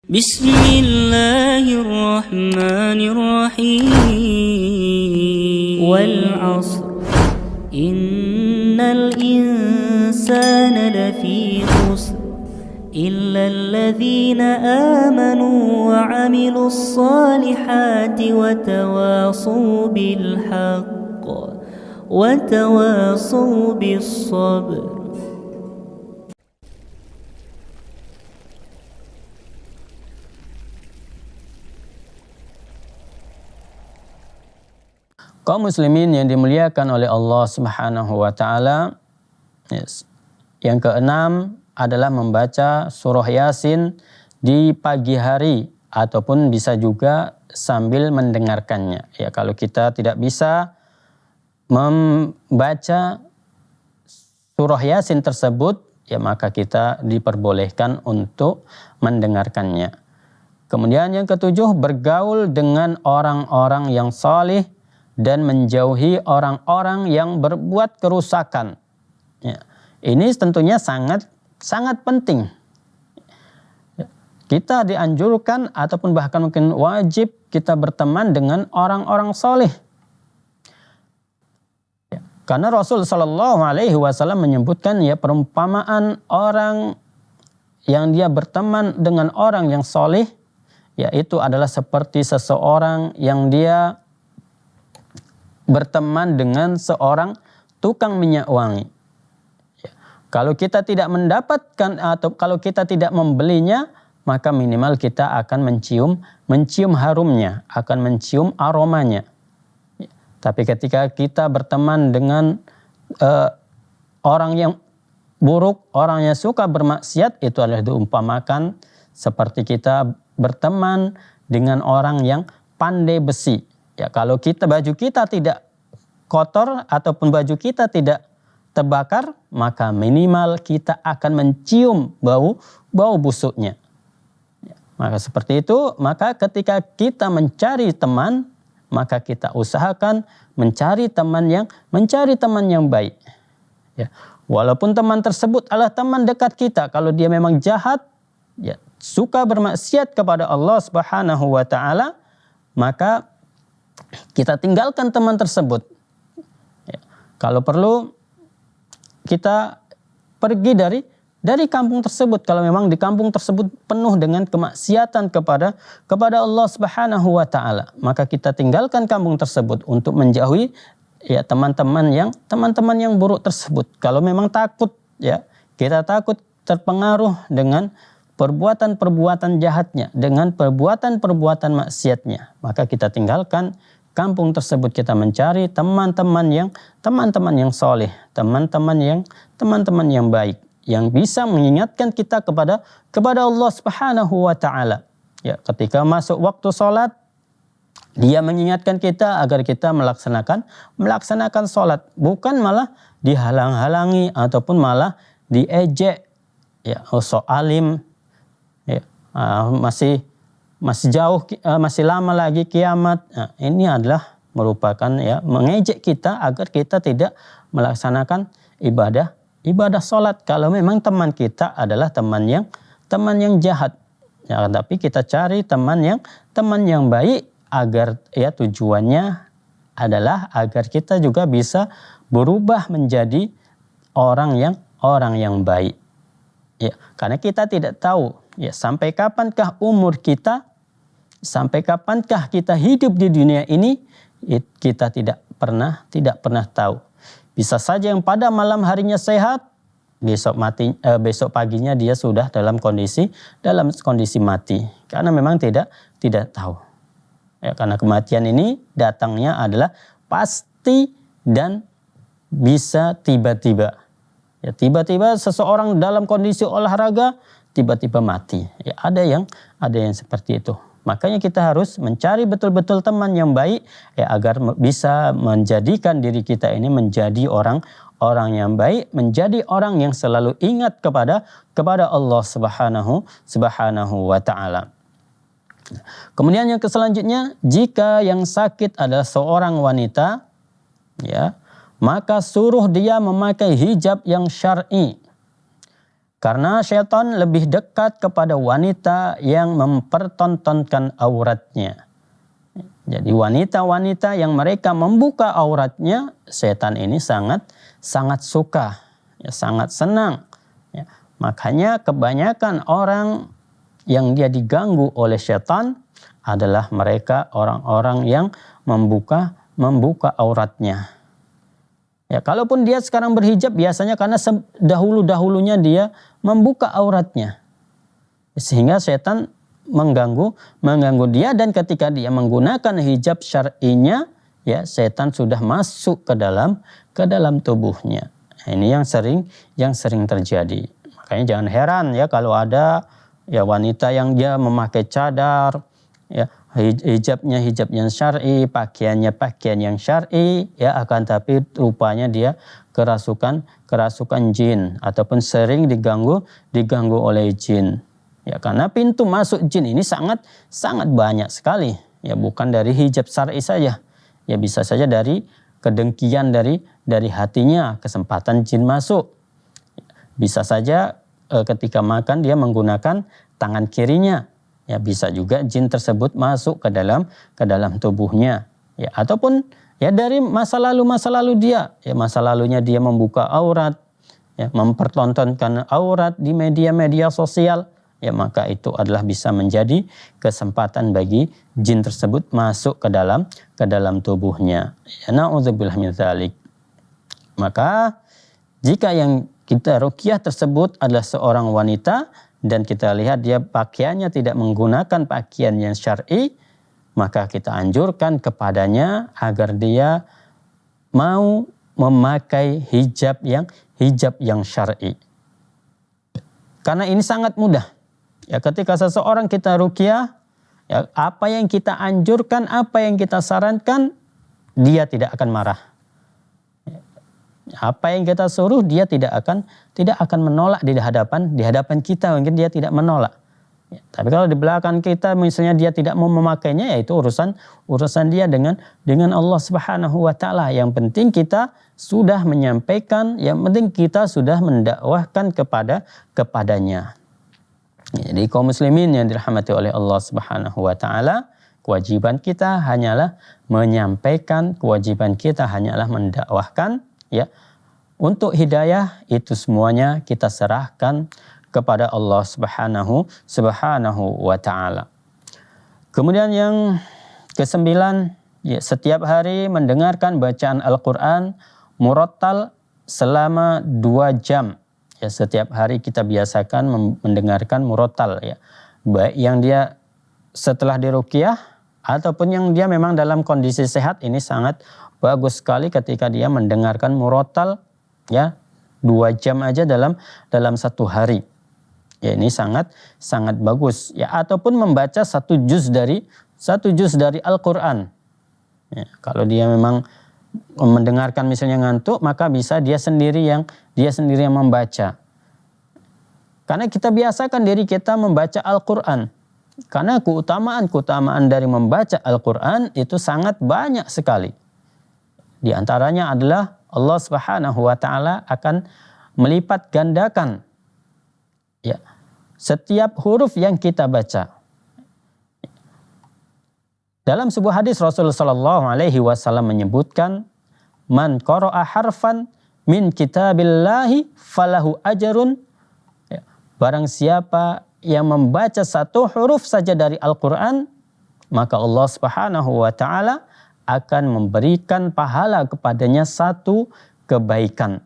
بسم الله الرحمن الرحيم والعصر إن الإنسان لفي خسر إلا الذين آمنوا وعملوا الصالحات وتواصوا بالحق وتواصوا بالصبر. Kaum muslimin yang dimuliakan oleh Allah Subhanahu wa taala. Yang keenam adalah membaca surah Yasin di pagi hari ataupun bisa juga sambil mendengarkannya. Ya, kalau kita tidak bisa membaca surah Yasin tersebut, ya maka kita diperbolehkan untuk mendengarkannya. Kemudian yang ketujuh, bergaul dengan orang-orang yang saleh dan menjauhi orang-orang yang berbuat kerusakan. Ya, ini tentunya sangat penting. Kita dianjurkan ataupun bahkan mungkin wajib kita berteman dengan orang-orang soleh. Ya, karena Rasul Shallallahu Alaihi Wasallam menyebutkan ya perumpamaan orang yang dia berteman dengan orang yang soleh, yaitu adalah seperti seseorang yang dia berteman dengan seorang tukang minyak wangi. Ya. Kalau kita tidak mendapatkan atau kalau kita tidak membelinya, maka minimal kita akan mencium harumnya, akan mencium aromanya. Ya. Tapi ketika kita berteman dengan orang yang buruk, orang yang suka bermaksiat, itu adalah diumpamakan seperti kita berteman dengan orang yang pandai besi. Ya, kalau baju kita tidak kotor ataupun baju kita tidak terbakar, maka minimal kita akan mencium bau busuknya. Ya, maka seperti itu, maka ketika kita mencari teman, maka kita usahakan mencari teman yang baik. Ya, walaupun teman tersebut adalah teman dekat kita, kalau dia memang jahat, ya, suka bermaksiat kepada Allah Subhanahu wa taala, maka kita tinggalkan teman tersebut. Ya, kalau perlu kita pergi dari kampung tersebut. Kalau memang di kampung tersebut penuh dengan kemaksiatan kepada Allah Subhanahu wa taala, maka kita tinggalkan kampung tersebut untuk menjauhi ya teman-teman yang buruk tersebut. Kalau memang takut, ya kita takut terpengaruh dengan perbuatan-perbuatan jahatnya, dengan perbuatan-perbuatan maksiatnya, maka kita tinggalkan kampung tersebut, kita mencari teman-teman yang soleh, teman-teman yang baik, yang bisa mengingatkan kita kepada Allah Subhanahu wa taala. Ya, ketika masuk waktu sholat, dia mengingatkan kita agar kita melaksanakan sholat, bukan malah dihalang-halangi ataupun malah diejek. Ya, so alim, ya, masih jauh, masih lama lagi kiamat. Nah, ini adalah merupakan ya mengejek kita agar kita tidak melaksanakan ibadah sholat. Kalau memang teman kita adalah teman yang jahat, ya, tapi kita cari teman yang baik agar ya tujuannya adalah agar kita juga bisa berubah menjadi orang yang baik. Ya, karena kita tidak tahu ya sampai kapankah umur kita, sampai kapankah kita hidup di dunia ini, kita tidak pernah tahu. Bisa saja yang pada malam harinya sehat, besok paginya dia sudah dalam kondisi mati, karena memang tidak tahu. Ya, karena kematian ini datangnya adalah pasti dan bisa tiba-tiba. Ya, tiba-tiba seseorang dalam kondisi olahraga tiba-tiba mati. Ya, ada yang seperti itu. Makanya kita harus mencari betul-betul teman yang baik ya, agar bisa menjadikan diri kita ini menjadi orang yang baik, menjadi orang yang selalu ingat kepada Allah Subhanahu wa taala. Kemudian yang selanjutnya, jika yang sakit adalah seorang wanita, ya, maka suruh dia memakai hijab yang syar'i. Karena syaitan lebih dekat kepada wanita yang mempertontonkan auratnya. Jadi wanita-wanita yang mereka membuka auratnya, setan ini sangat suka, ya, sangat senang. Ya. Makanya kebanyakan orang yang dia diganggu oleh setan adalah mereka orang-orang yang membuka auratnya. Ya, kalaupun dia sekarang berhijab biasanya karena dahulu-dahulunya dia membuka auratnya. Sehingga setan mengganggu dia, dan ketika dia menggunakan hijab syar'inya, ya, setan sudah masuk ke dalam tubuhnya. Nah, ini yang sering terjadi. Makanya jangan heran ya kalau ada ya wanita yang dia memakai cadar, ya, hijabnya yang syar'i, pakaiannya pakaian yang syar'i, ya, akan tapi rupanya dia kerasukan jin ataupun sering diganggu oleh jin. Ya, karena pintu masuk jin ini sangat banyak sekali. Ya, bukan dari hijab syar'i saja. Ya, bisa saja dari kedengkian dari hatinya, kesempatan jin masuk. Bisa saja ketika makan dia menggunakan tangan kirinya. Ya, bisa juga jin tersebut masuk ke dalam tubuhnya. Ya, ataupun ya dari masa lalu dia, ya, masa lalunya dia membuka aurat, ya, mempertontonkan aurat di media sosial. Ya, maka itu adalah bisa menjadi kesempatan bagi jin tersebut masuk ke dalam tubuhnya. Ya, na'udzubillah min dzalik. Maka jika yang kita ruqyah tersebut adalah seorang wanita dan kita lihat dia pakaiannya tidak menggunakan pakaian yang syar'i, maka kita anjurkan kepadanya agar dia mau memakai hijab yang syar'i. Karena ini sangat mudah. Ya, ketika seseorang kita ruqyah, ya, apa yang kita anjurkan, apa yang kita sarankan, dia tidak akan marah. Apa yang kita suruh dia tidak akan menolak di hadapan kita, mungkin dia tidak menolak. Ya, tapi kalau di belakang kita misalnya dia tidak mau memakainya, ya itu urusan dia dengan Allah Subhanahu wa taala. Yang penting kita sudah menyampaikan, yang penting kita sudah mendakwahkan kepadanya. Jadi kaum muslimin yang dirahmati oleh Allah Subhanahu wa taala, kewajiban kita hanyalah menyampaikan, kewajiban kita hanyalah mendakwahkan, ya. Untuk hidayah itu semuanya kita serahkan kepada Allah Subhanahu wa taala. Kemudian yang ke-9, ya, setiap hari mendengarkan bacaan Al-Qur'an murattal selama 2 jam. Ya, setiap hari kita biasakan mendengarkan murattal, ya. Baik yang dia setelah diruqyah ataupun yang dia memang dalam kondisi sehat, ini sangat bagus sekali ketika dia mendengarkan murattal, ya, 2 jam aja dalam 1 hari. Ya, ini sangat bagus, ya, ataupun membaca 1 juz dari Al-Qur'an. Ya, kalau dia memang mendengarkan misalnya ngantuk, maka bisa dia sendiri yang membaca. Karena kita biasakan diri kita membaca Al-Qur'an. Karena keutamaan dari membaca Al-Qur'an itu sangat banyak sekali. Di antaranya adalah Allah Subhanahu wa taala akan melipat gandakan, ya, setiap huruf yang kita baca. Dalam sebuah hadis Rasulullah sallallahu alaihi wasallam menyebutkan, man qara'a harfan min kitabillahi falahu ajrun. Ya, barang siapa yang membaca 1 huruf saja dari Al-Qur'an, maka Allah Subhanahu wa taala akan memberikan pahala kepadanya 1 kebaikan.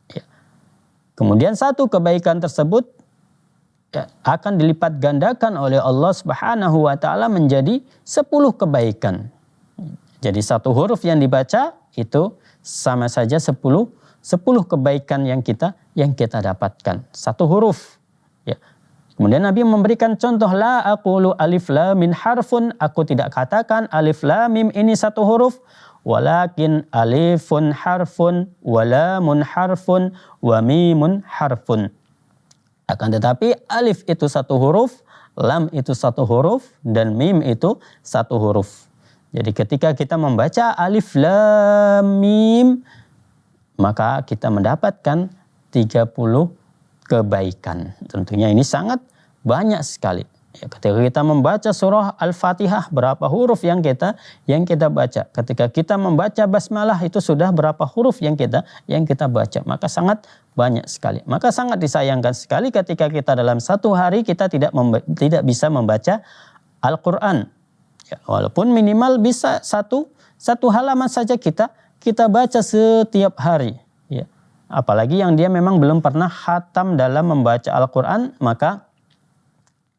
Ya. Kemudian 1 kebaikan tersebut, ya, akan dilipat gandakan oleh Allah Subhanahu wa taala menjadi 10 kebaikan. Jadi 1 huruf yang dibaca itu sama saja 10 kebaikan yang kita dapatkan. 1 huruf. Ya. Kemudian Nabi memberikan contoh, la aqulu alif lam mim harfun, aku tidak katakan alif lam mim ini 1 huruf, walakin alifun harfun, wa lamun harfun, wa mimun harfun. Akan tetapi alif itu 1 huruf, lam itu 1 huruf, dan mim itu 1 huruf. Jadi ketika kita membaca alif lam mim, maka kita mendapatkan 30 kebaikan. Tentunya ini sangat banyak sekali. Ya, ketika kita membaca surah Al-Fatihah, berapa huruf yang kita baca? Ketika kita membaca basmalah, itu sudah berapa huruf yang kita baca? Maka sangat banyak sekali. Maka sangat disayangkan sekali ketika kita dalam satu hari kita tidak bisa membaca Al-Quran. Ya, walaupun minimal bisa satu halaman saja kita baca setiap hari. Ya. Apalagi yang dia memang belum pernah khatam dalam membaca Al-Quran, maka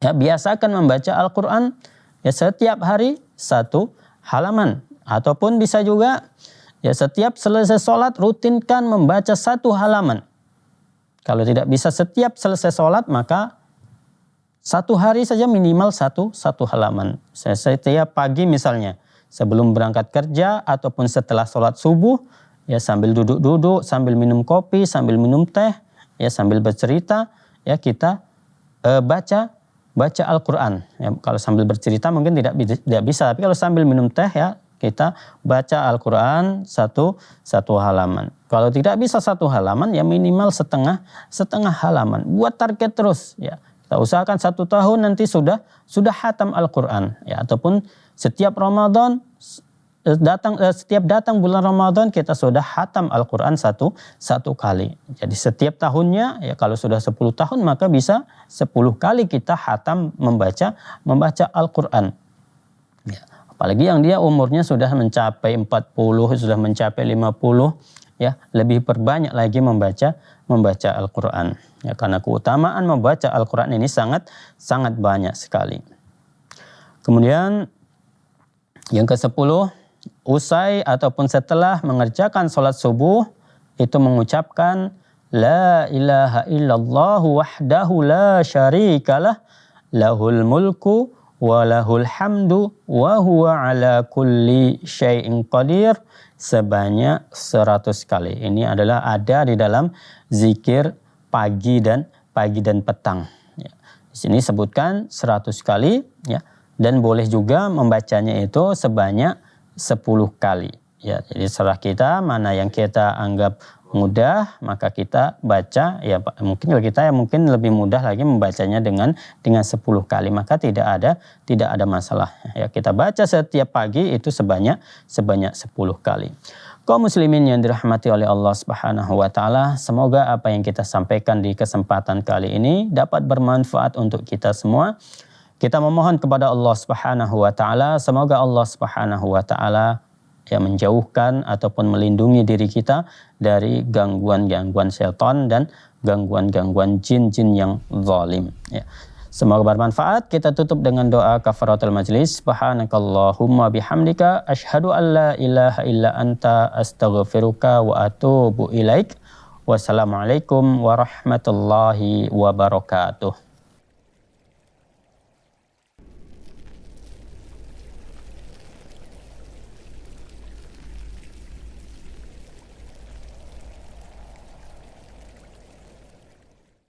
ya, biasakan membaca Al-Quran ya setiap hari satu halaman. Ataupun bisa juga ya setiap selesai sholat rutinkan membaca satu halaman. Kalau tidak bisa setiap selesai sholat, maka satu hari saja minimal satu halaman. Setiap pagi misalnya sebelum berangkat kerja ataupun setelah sholat subuh, ya sambil duduk-duduk, sambil minum kopi, sambil minum teh, ya sambil bercerita, ya kita baca Al-Quran. Ya, kalau sambil bercerita mungkin tidak bisa, tapi kalau sambil minum teh ya kita baca Al-Quran satu halaman. Kalau tidak bisa satu halaman ya minimal setengah halaman. Buat target terus ya. Kita usahakan 1 tahun nanti sudah khatam Al-Quran ya. Ataupun setiap Ramadan setiap datang bulan Ramadan kita sudah khatam Al-Quran satu kali. Jadi setiap tahunnya ya kalau sudah 10 tahun maka bisa 10 kali kita khatam membaca Al-Quran. Ya. Apalagi yang dia umurnya sudah mencapai 40, sudah mencapai 50, ya lebih perbanyak lagi membaca Al-Quran. Ya, karena keutamaan membaca Al-Quran ini sangat banyak sekali. Kemudian yang ke-10, usai ataupun setelah mengerjakan sholat subuh itu mengucapkan la ilaha illallah wahdahu la syarikalah lahul mulku wa lahul hamdu wa huwa ala kulli syai'in qadir sebanyak 100 kali. Ini adalah ada di dalam zikir pagi dan petang. Ya. Di sini sebutkan 100 kali ya, dan boleh juga membacanya itu sebanyak 10 kali. Ya, jadi serah kita mana yang kita anggap mudah maka kita baca ya, mungkin kita yang mungkin lebih mudah lagi membacanya dengan 10 kali maka tidak ada masalah ya, kita baca setiap pagi itu sebanyak 10 kali. Kaum muslimin yang dirahmati oleh Allah Subhanahu wa taala, semoga apa yang kita sampaikan di kesempatan kali ini dapat bermanfaat untuk kita semua. Kita memohon kepada Allah Subhanahu wa taala semoga Allah Subhanahu wa taala yang menjauhkan ataupun melindungi diri kita dari gangguan-gangguan syaitan dan gangguan-gangguan jin-jin yang zalim. Ya. Semoga bermanfaat. Kita tutup dengan doa kafaratul majlis. Subhanakallahumma bihamdika asyhadu an la ilaha illa anta astaghfiruka wa atubu ilaik. Wassalamualaikum warahmatullahi wabarakatuh.